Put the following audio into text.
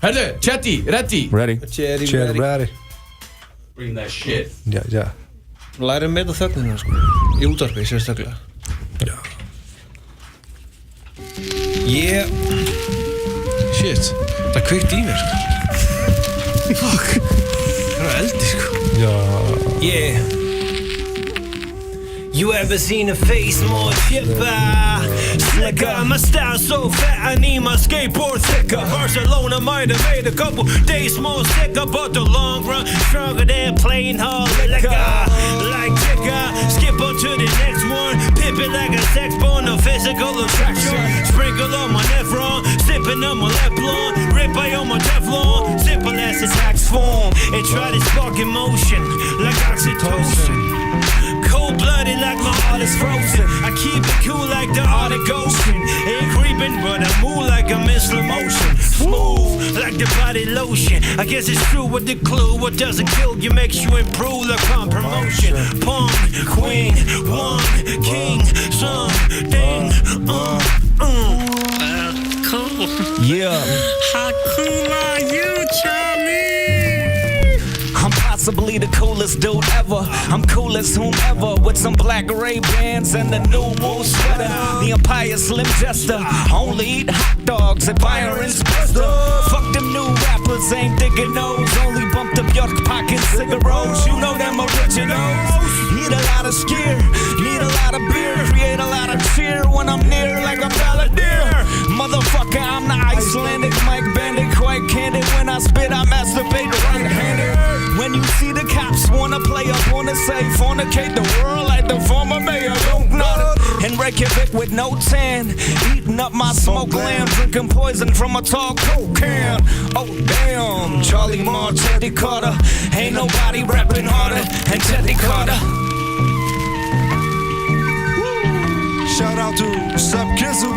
Herðu, Chetty, ready? Ready. Cherry ready. Bring that shit. Já. Lærum með þögnina sko. Í útvarpi sérstaklega. Já. Shit. Það kveikt í mér sko. Fuck. Það eldi sko. Já. Yeah. You ever seen a face more chipper? Slicker, my style so fat I need my skateboard thicker. Barcelona might have made a couple days more sicker, but the long run stronger than playing hard liquor. Like ticker, skip on to the next one. Pimp it like a sex bone, no physical attraction. Sprinkle on my nephron, sipping on my left lawn. Rip on my Teflon, simple as its tax form. And try to spark emotion like oxytocin. Cold-blooded like my heart is frozen. I keep it cool like the Arctic Ocean. Ain't creeping, but I move like I'm in slow motion. Smooth like the body lotion. I guess it's true with the clue. What doesn't kill you makes you improve like on promotion. Pawn, queen, one, king, something. Cool. Yeah. How cool are you, Charlie? I'm possibly the coolest dude ever. I'm cool as whomever with some black Ray-Bans and a new wool sweater. The Empire Slim Jester. Only eat hot dogs at Byron's Buster. Fuck them new rappers, ain't digging those. Only bump the Bjork pocket cigarettes. You know them originals. Need a lot of skier, need a lot of beer. Create a lot of cheer when I'm near like a balladeer. Motherfucker, I'm the Icelandic Mike Bandit. Quite candid when I spit, I masturbate right-handed. When you see the cops wanna play up on the safe, fornicate the world like the former mayor, don't not it. In Reykjavik with no tan, eating up my smoke lamb, drinking poison from a tall coke can. Oh damn, Charlie Moore, Teddy Carter, ain't nobody rapping harder than Teddy Carter. Shout out to Sub Kizzle.